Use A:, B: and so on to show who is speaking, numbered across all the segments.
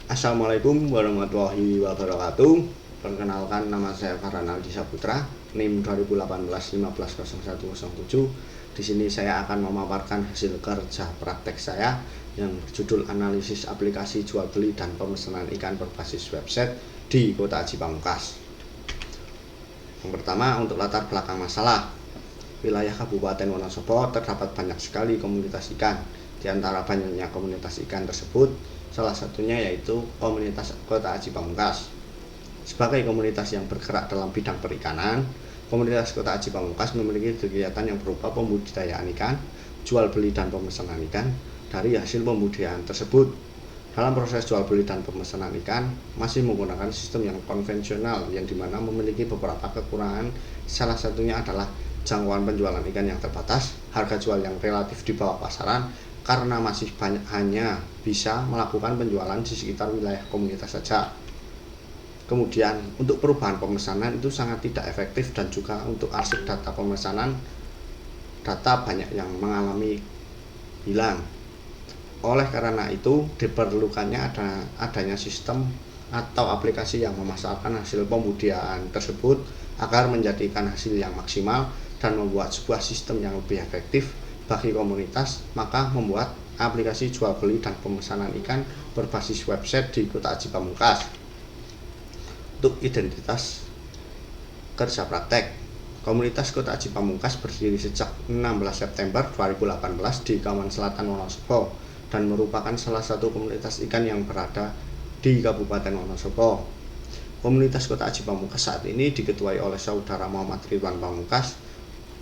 A: Assalamualaikum warahmatullahi wabarakatuh. Perkenalkan, nama saya Farhan Aldi Saputra, NIM 2018-150107. Di sini saya akan memaparkan hasil kerja praktek saya yang berjudul analisis aplikasi jual beli dan pemesanan ikan berbasis website di Kota Aji Pamungkas. Yang pertama, untuk latar belakang masalah. Wilayah Kabupaten Wonosobo terdapat banyak sekali komunitas ikan. Di antara banyaknya komunitas ikan tersebut, salah satunya yaitu komunitas Kota Aji Pamungkas. Sebagai komunitas yang bergerak dalam bidang perikanan, komunitas Kota Aji Pamungkas memiliki kegiatan yang berupa pembudidayaan ikan, jual beli dan pemesanan ikan. Dari hasil pembudidayaan tersebut, dalam proses jual beli dan pemesanan ikan masih menggunakan sistem yang konvensional, yang dimana memiliki beberapa kekurangan. Salah satunya adalah jangkauan penjualan ikan yang terbatas, harga jual yang relatif di bawah pasaran, karena masih banyak hanya bisa melakukan penjualan di sekitar wilayah komunitas saja. Kemudian untuk perubahan pemesanan itu sangat tidak efektif, dan juga untuk arsip data pemesanan, data banyak yang mengalami hilang. Oleh karena itu diperlukannya adanya sistem atau aplikasi yang memasarkan hasil pembudidayaan tersebut agar menjadikan hasil yang maksimal dan membuat sebuah sistem yang lebih efektif bagi komunitas. Maka membuat aplikasi jual beli dan pemesanan ikan berbasis website di Kota Aji Pamungkas. Untuk identitas kerja praktek, komunitas Kota Aji Pamungkas berdiri sejak 16 September 2018 di Kawan Selatan Wonosobo dan merupakan salah satu komunitas ikan yang berada di Kabupaten Wonosobo. Komunitas Kota Aji Pamungkas saat ini diketuai oleh Saudara Muhammad Ridwan Pamungkas.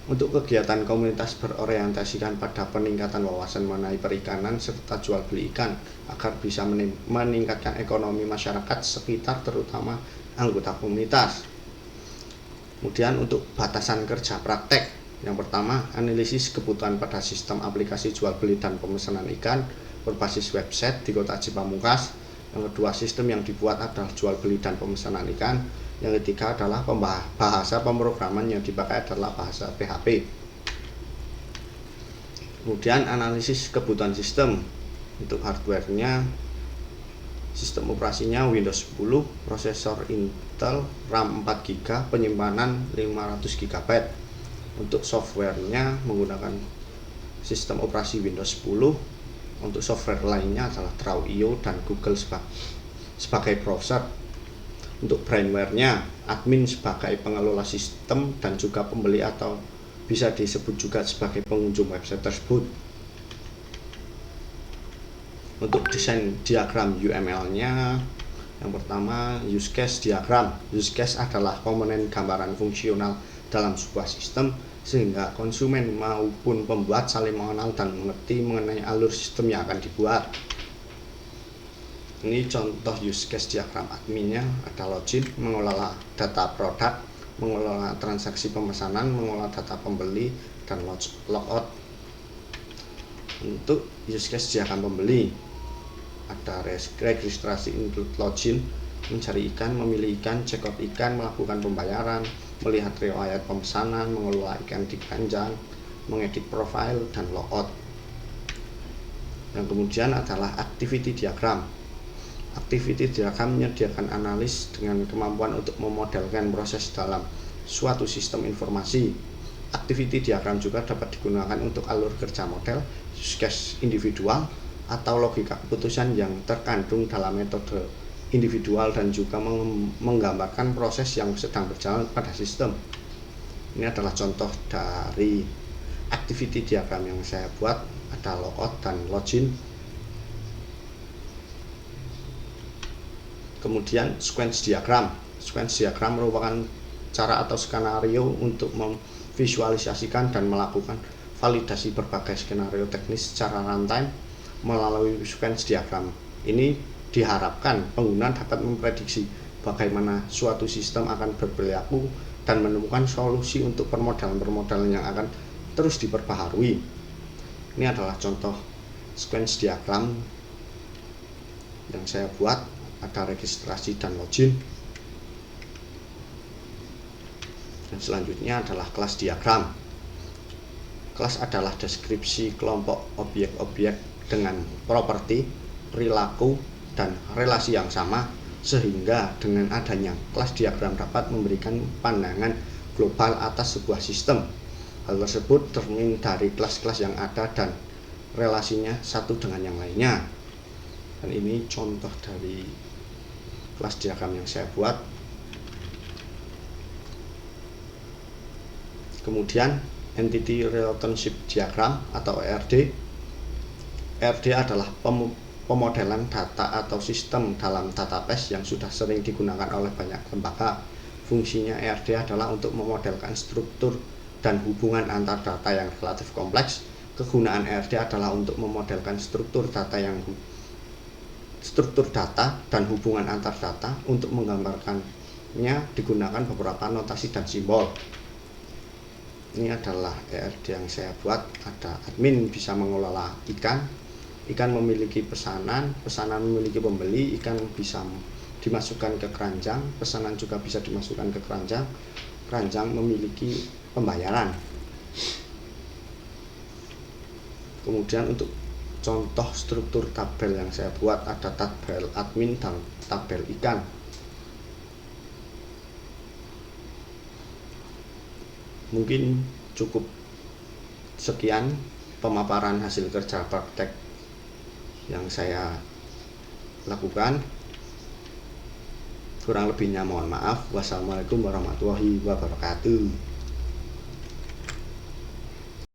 A: Untuk kegiatan komunitas berorientasikan pada peningkatan wawasan mengenai perikanan serta jual beli ikan agar bisa meningkatkan ekonomi masyarakat sekitar, terutama anggota komunitas. Kemudian untuk batasan kerja praktek, yang pertama, analisis kebutuhan pada sistem aplikasi jual beli dan pemesanan ikan berbasis website di Kota Aji Pamungkas. Yang kedua, sistem yang dibuat adalah jual beli dan pemesanan ikan. Yang ketiga adalah bahasa pemrograman yang dipakai adalah bahasa PHP. Kemudian analisis kebutuhan sistem. Untuk hardware-nya, sistem operasinya Windows 10, prosesor Intel, RAM 4GB, penyimpanan 500GB. Untuk software-nya menggunakan sistem operasi Windows 10. Untuk software lainnya adalah Draw.io dan Google sebagai browser. Untuk brainware-nya, admin sebagai pengelola sistem dan juga pembeli atau bisa disebut juga sebagai pengunjung website tersebut. Untuk desain diagram UML-nya, yang pertama, use case diagram. Use case adalah komponen gambaran fungsional dalam sebuah sistem sehingga konsumen maupun pembuat saling mengenal dan mengerti mengenai alur sistem yang akan dibuat. Ini contoh use case diagram adminnya, ada login, mengelola data produk, mengelola transaksi pemesanan, mengelola data pembeli, dan logout. Untuk use case diagram pembeli, ada registrasi include login, mencari ikan, memilih ikan, check out ikan, melakukan pembayaran, melihat riwayat pemesanan, mengelola ikan di keranjang, mengedit profile, dan logout. Yang kemudian adalah activity diagram. Activity diagram menyediakan analis dengan kemampuan untuk memodelkan proses dalam suatu sistem informasi. Activity diagram juga dapat digunakan untuk alur kerja model, use case individual, atau logika keputusan yang terkandung dalam metode individual, dan juga menggambarkan proses yang sedang berjalan pada sistem. Ini adalah contoh dari activity diagram yang saya buat, ada logout dan login. Kemudian sequence diagram. Sequence diagram merupakan cara atau skenario untuk memvisualisasikan dan melakukan validasi berbagai skenario teknis secara runtime melalui sequence diagram. Ini diharapkan pengguna dapat memprediksi bagaimana suatu sistem akan berperilaku dan menemukan solusi untuk permodalan-permodalan yang akan terus diperbaharui. Ini adalah contoh sequence diagram yang saya buat, ada registrasi dan login. Dan selanjutnya adalah kelas diagram. Kelas adalah deskripsi kelompok objek-objek dengan properti, perilaku, dan relasi yang sama, sehingga dengan adanya kelas diagram dapat memberikan pandangan global atas sebuah sistem. Hal tersebut tercermin dari kelas-kelas yang ada dan relasinya satu dengan yang lainnya. Dan ini contoh dari kelas diagram yang saya buat. Kemudian Entity Relationship Diagram atau ERD. ERD adalah pemodelan data atau sistem dalam database yang sudah sering digunakan oleh banyak lembaga. Fungsinya ERD adalah untuk memodelkan struktur dan hubungan antar data yang relatif kompleks. Kegunaan ERD adalah untuk memodelkan struktur data dan hubungan antar data. Untuk menggambarkannya digunakan beberapa notasi dan simbol. Ini adalah ERD yang saya buat. Ada admin bisa mengelola ikan memiliki pesanan memiliki pembeli, ikan bisa dimasukkan ke keranjang, pesanan juga bisa dimasukkan ke keranjang memiliki pembayaran. Kemudian untuk contoh struktur tabel yang saya buat, ada tabel admin dan tabel ikan. Mungkin cukup sekian pemaparan hasil kerja praktek yang saya lakukan. Kurang lebihnya mohon maaf. Wassalamualaikum warahmatullahi wabarakatuh.